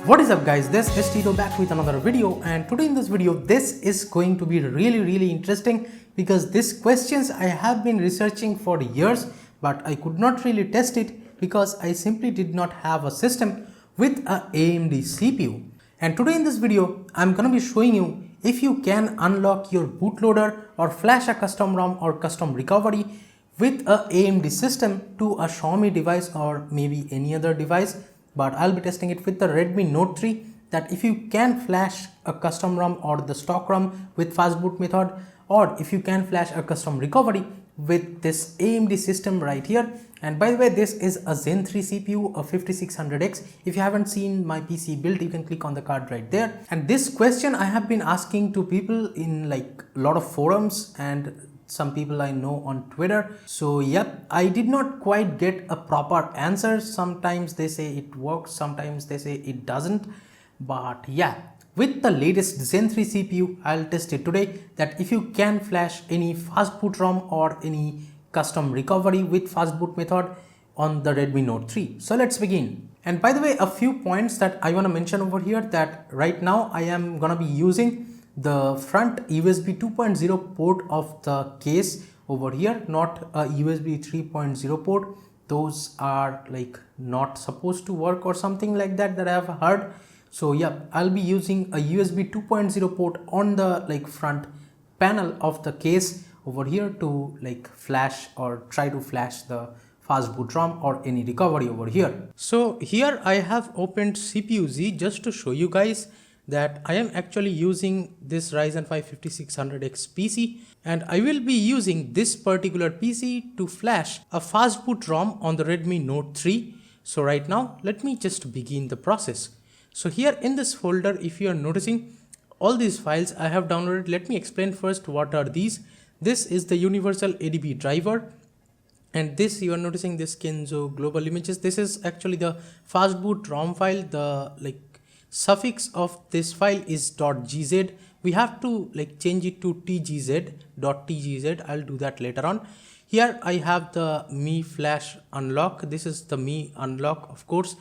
What is up guys, this is Tito back with another video, and today in this video this is going to be really interesting because these questions I have been researching for years, but I could not really test it because I simply did not have a system with a AMD CPU. And today in this video I'm gonna be showing you if you can unlock your bootloader or flash a custom ROM or custom recovery with a AMD system to a Xiaomi device or maybe any other device. But I'll be testing it with the Redmi Note 3, that if you can flash a custom ROM or the stock ROM with Fastboot method, or if you can flash a custom recovery with this AMD system right here. And by the way, this is a Zen 3 CPU, a 5600X. If you haven't seen my PC build, you can click on the card right there. And this question I have been asking to people in like a lot of forums and some people I know on Twitter. So yep, I did not quite get a proper answer. Sometimes they say it works, sometimes they say it doesn't. But yeah, with the latest Zen 3 CPU, I'll test it today, that if you can flash any Fastboot ROM or any custom recovery with Fastboot method on the Redmi Note 3. So let's begin. And by the way, a few points that I want to mention over here, that right now I am gonna be using the front USB 2.0 port of the case over here, not a USB 3.0 port. Those are like not supposed to work or something like that I have heard. So yeah, I'll be using a USB 2.0 port on the like front panel of the case over here to like flash or try to flash the Fastboot ROM or any recovery over here. So here I have opened CPU-Z just to show you guys that I am actually using this Ryzen 5 5600X PC, and I will be using this particular PC to flash a Fastboot ROM on the Redmi Note 3. So right now let me just begin the process. So here in this folder, if you are noticing all these files I have downloaded, let me explain first what are these. This is the universal ADB driver, and this you are noticing this Kenzo global images. This is actually the Fastboot ROM file. The like suffix of this file is .gz. We have to like change it to .tgz. I'll do that later on. Here I have the Mi Flash unlock. This is the Mi unlock, of course.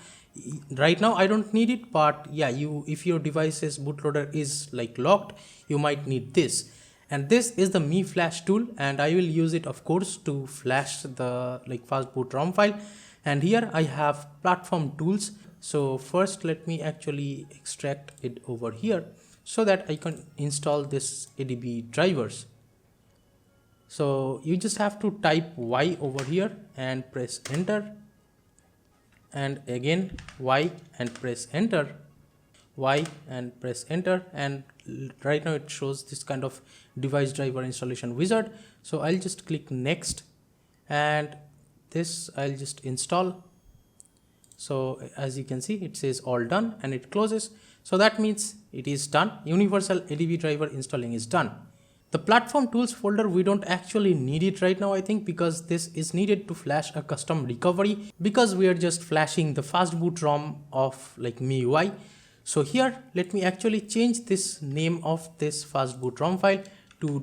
Right now I don't need it, but yeah, if your device's bootloader is like locked, you might need this. And this is the Mi Flash tool, and I will use it of course to flash the like Fastboot ROM file. And here I have platform tools. So first let me actually extract it over here so that I can install this ADB drivers. So you just have to type Y over here and press enter, and again Y and press enter, Y and press enter, and right now it shows this kind of device driver installation wizard. So I'll just click next, and this I'll just install. So as you can see, it says all done and it closes. So that means it is done. Universal ADB driver installing is done. The platform tools folder, we don't actually need it right now, I think, because this is needed to flash a custom recovery, because we are just flashing the Fastboot ROM of like MIUI. So here, let me actually change this name of this Fastboot ROM file to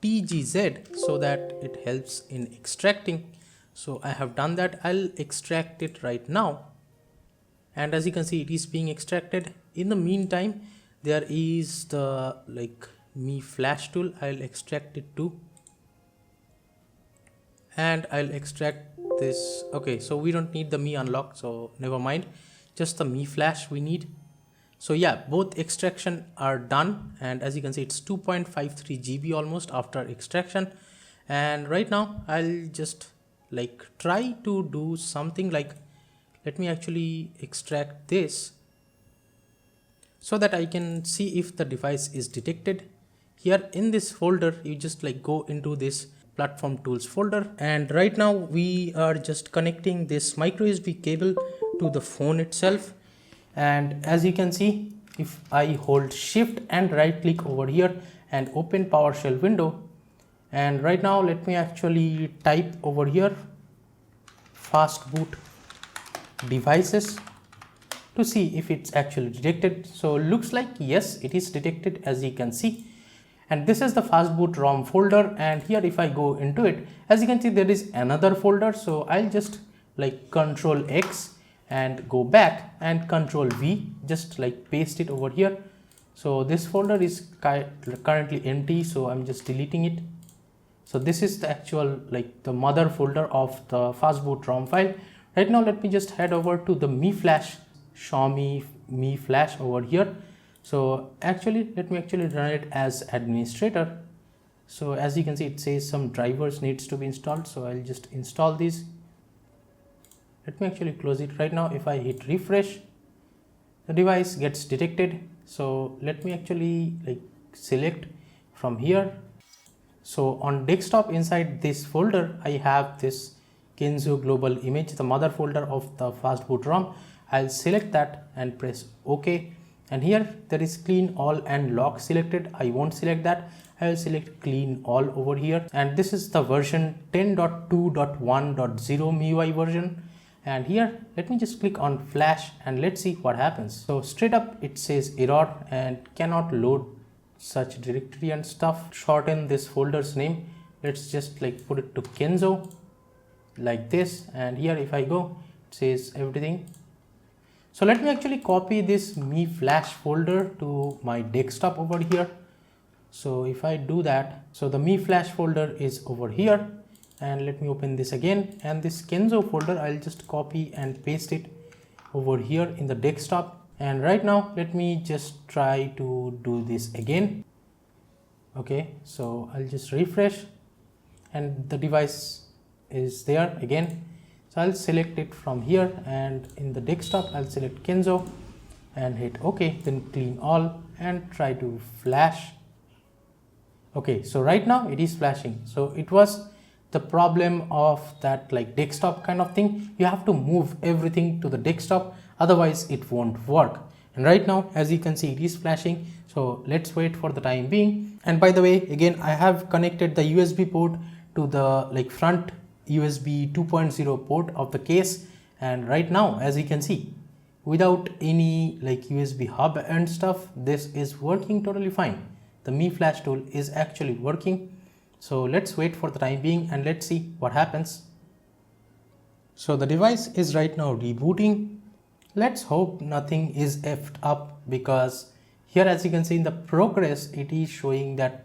.tgz so that it helps in extracting. So I have done that. I'll extract it right now. And as you can see, it is being extracted. In the meantime, there is the like Mi Flash tool. I'll extract it too, and I'll extract this. Okay, so we don't need the Mi unlock, so never mind, just the Mi Flash we need. So yeah, both extraction are done, and as you can see, it's 2.53 GB almost after extraction. And right now I'll just like try to do something like, let me actually extract this so that I can see if the device is detected. Here in this folder, you just like go into this platform tools folder, and right now we are just connecting this micro USB cable to the phone itself. And as you can see, if I hold shift and right click over here and open PowerShell window, and right now let me actually type over here Fastboot devices to see if it's actually detected. So looks like yes, it is detected, as you can see. And this is the Fastboot ROM folder, and here if I go into it, as you can see, there is another folder. So I'll just like Control X and go back and Control V, just like paste it over here. So this folder is currently empty, so I'm just deleting it. So this is the actual like the mother folder of the Fastboot ROM file. Right now let me just head over to the Mi Flash, Xiaomi Mi Flash over here. So actually let me actually run it as administrator. So as you can see, it says some drivers needs to be installed, so I'll just install these. Let me actually close it. Right now if I hit refresh, the device gets detected. So let me actually like select from here. So on desktop inside this folder, I have this Kenzo global image, the mother folder of the Fastboot ROM. I'll select that and press OK. And here there is clean all and lock selected. I won't select that. I will select clean all over here. And this is the version 10.2.1.0 MIUI version. And here let me just click on flash and let's see what happens. So straight up it says error and cannot load such directory and stuff. Shorten this folder's name. Let's just like put it to Kenzo like this, and here if I go, it says everything. So let me actually copy this Mi Flash folder to my desktop over here. So if I do that, so the Mi Flash folder is over here, and let me open this again, and this Kenzo folder I'll just copy and paste it over here in the desktop. And right now let me just try to do this again. Okay, so I'll just refresh and the device is there again. So I'll select it from here, and in the desktop I'll select Kenzo and hit OK, then clean all and try to flash. Okay, so right now it is flashing. So it was the problem of that like desktop kind of thing. You have to move everything to the desktop, otherwise it won't work. And right now as you can see, it is flashing. So let's wait for the time being. And by the way, again I have connected the USB port to the like front USB 2.0 port of the case, and right now as you can see, without any like USB hub and stuff, this is working totally fine. The Mi Flash tool is actually working. So let's wait for the time being and let's see what happens. So the device is right now rebooting. Let's hope nothing is effed up, because here as you can see in the progress, it is showing that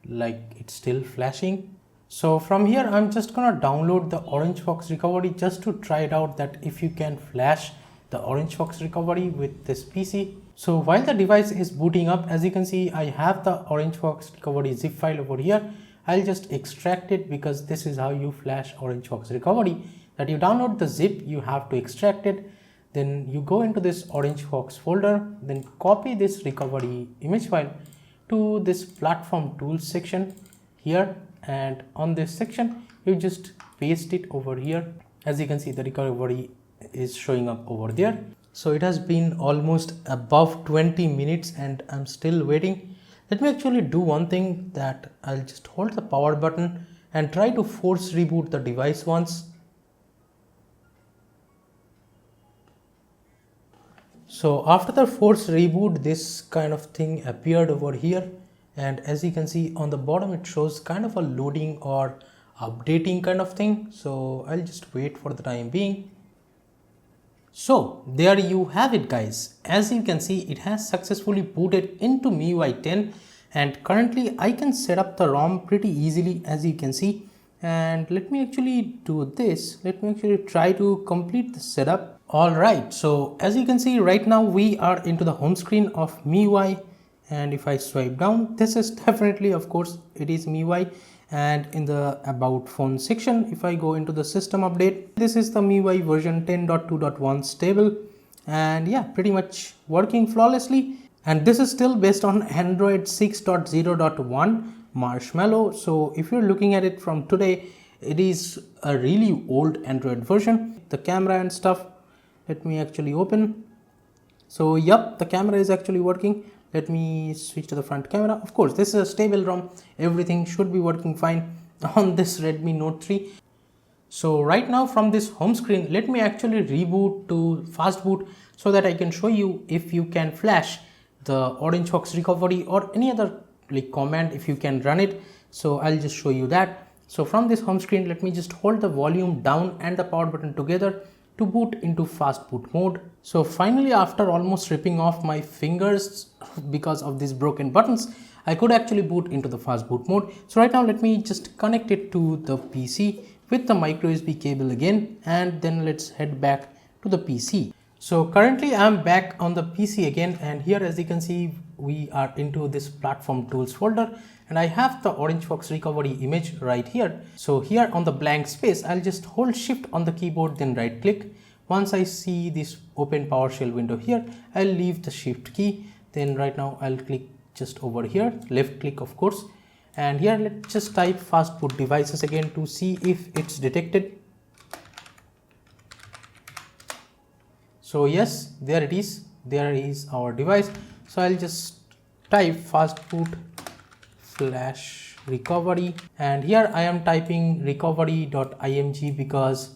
like it's still flashing. So from here I'm just gonna download the OrangeFox recovery just to try it out, that if you can flash the OrangeFox recovery with this PC. So while the device is booting up, as you can see, I have the OrangeFox recovery zip file over here. I'll just extract it, because this is how you flash OrangeFox recovery, that you download the zip, you have to extract it, then you go into this OrangeFox folder, then copy this recovery image file to this platform tools section here, and on this section you just paste it over here. As you can see, the recovery is showing up over there. So it has been almost above 20 minutes and I'm still waiting. Let me actually do one thing, that I'll just hold the power button and try to force reboot the device once. So after the force reboot, this kind of thing appeared over here, and as you can see on the bottom it shows kind of a loading or updating kind of thing. So I'll just wait for the time being. So there you have it guys. As you can see, it has successfully booted into MIUI 10, and currently I can set up the ROM pretty easily, as you can see. And let me actually do this. Let me actually try to complete the setup. Alright, so as you can see right now we are into the home screen of MIUI, and if I swipe down, this is definitely, of course, it is MIUI. And in the about phone section, if I go into the system update, this is the MIUI version 10.2.1 stable, and yeah, pretty much working flawlessly. And this is still based on Android 6.0.1 Marshmallow. So if you're looking at it from today, it is a really old Android version. The camera and stuff, let me actually open. So yep, the camera is actually working. Let me switch to the front camera. Of course, this is a stable ROM. Everything should be working fine on this Redmi Note 3. So right now from this home screen, let me actually reboot to Fastboot so that I can show you if you can flash the OrangeFox recovery or any other like command, if you can run it. So I'll just show you that. So from this home screen, let me just hold the volume down and the power button together to boot into fast boot mode. So finally, after almost ripping off my fingers because of these broken buttons, I could actually boot into the fast boot mode. So right now let me just connect it to the PC with the micro USB cable again, and then let's head back to the PC. So currently I'm back on the PC again, and here as you can see we are into this platform tools folder, and I have the OrangeFox recovery image right here. So here on the blank space I'll just hold shift on the keyboard, then right click. Once I see this open PowerShell window here, I'll leave the shift key, then right now I'll click just over here, left click of course, and here let's just type fastboot devices again to see if it's detected. So yes, there it is, there is our device. So I'll just type fastboot flash recovery, and here I am typing recovery.img because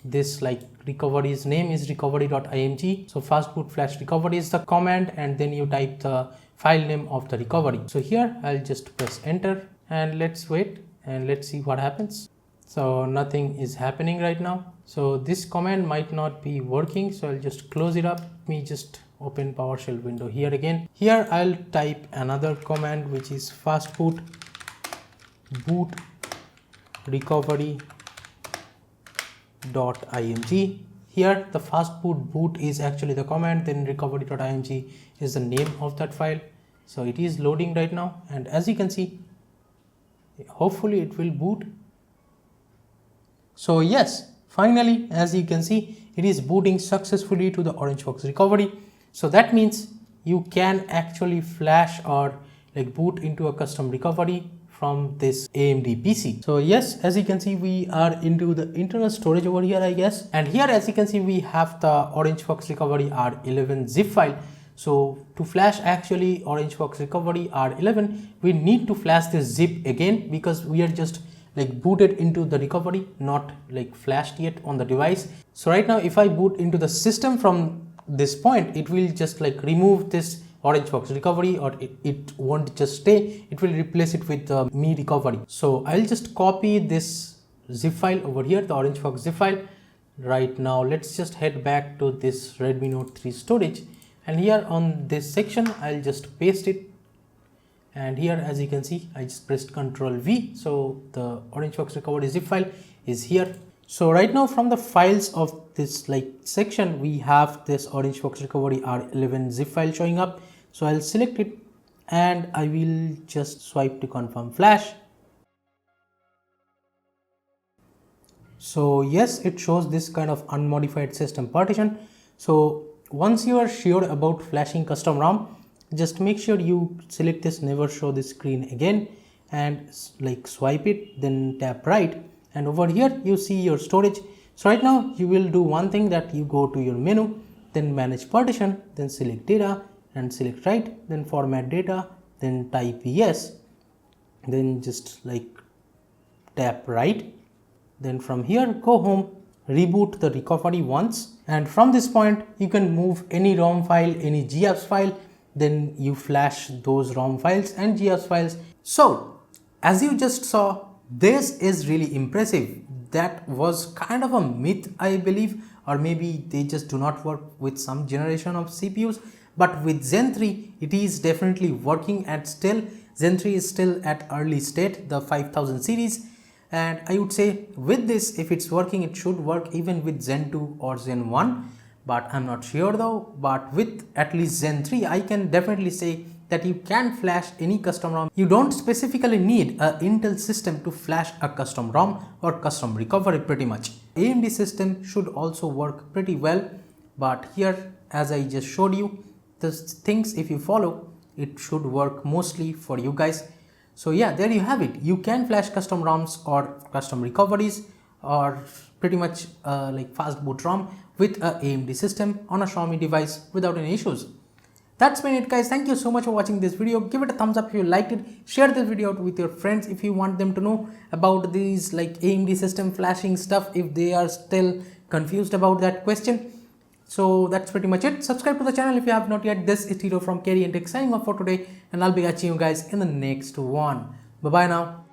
this recovery's name is recovery.img. So fastboot flash recovery is the command, and then you type the file name of the recovery. So here I'll just press enter, and let's wait and let's see what happens. So nothing is happening right now. So this command might not be working, so I'll just close it up. Let me just open PowerShell window here again. Here I'll type another command, which is fastboot boot recovery.img. Here the fastboot boot is actually the command, then recovery.img is the name of that file. So it is loading right now, and as you can see, hopefully it will boot. So yes, finally, as you can see, it is booting successfully to the OrangeFox recovery. So that means you can actually flash or boot into a custom recovery from this AMD PC. So yes, as you can see, we are into the internal storage over here, I guess. And here, as you can see, we have the OrangeFox recovery R11 zip file. So to flash actually OrangeFox recovery R11, we need to flash this zip again, because we are just booted into the recovery, not flashed yet on the device. So right now, if I boot into the system from this point, it will just remove this OrangeFox recovery, or it won't just stay, it will replace it with the Mi recovery. So I'll just copy this zip file over here, the OrangeFox zip file. Right now let's just head back to this Redmi Note 3 storage, and here on this section I'll just paste it. And here, as you can see, I just pressed Ctrl V. So the OrangeFox recovery zip file is here. So right now, from the files of this section, we have this OrangeFox recovery R11 zip file showing up. So I'll select it, and I will just swipe to confirm flash. So yes, it shows this kind of unmodified system partition. So once you are sure about flashing custom ROM, just make sure you select this never show this screen again, and swipe it, then tap right, and over here you see your storage. So right now you will do one thing, that you go to your menu, then manage partition, then select data and select right, then format data, then type yes, then just tap right, then from here go home, reboot the recovery once, and from this point you can move any ROM file, any GApps file, then you flash those ROM files and GApps files. So as you just saw, this is really impressive. That was kind of a myth, I believe, or maybe they just do not work with some generation of CPUs, but with Zen 3 it is definitely working. And still Zen 3 is still at early state, the 5000 series, and I would say with this, if it's working, it should work even with Zen 2 or Zen 1. But I'm not sure though. But with at least Zen 3, I can definitely say that you can flash any custom ROM. You don't specifically need an Intel system to flash a custom ROM or custom recovery pretty much. AMD system should also work pretty well. But here, as I just showed you, the things if you follow, it should work mostly for you guys. So yeah, there you have it. You can flash custom ROMs or custom recoveries, or pretty much fast boot ROM with a AMD system on a Xiaomi device without any issues. That's been it, guys. Thank you so much for watching this video. Give it a thumbs up if you liked it. Share this video out with your friends if you want them to know about these AMD system flashing stuff, if they are still confused about that question. So that's pretty much it. Subscribe to the channel if you have not yet. This is Tito from Carry and Tech signing off for today, and I'll be catching you guys in the next one. Bye bye now.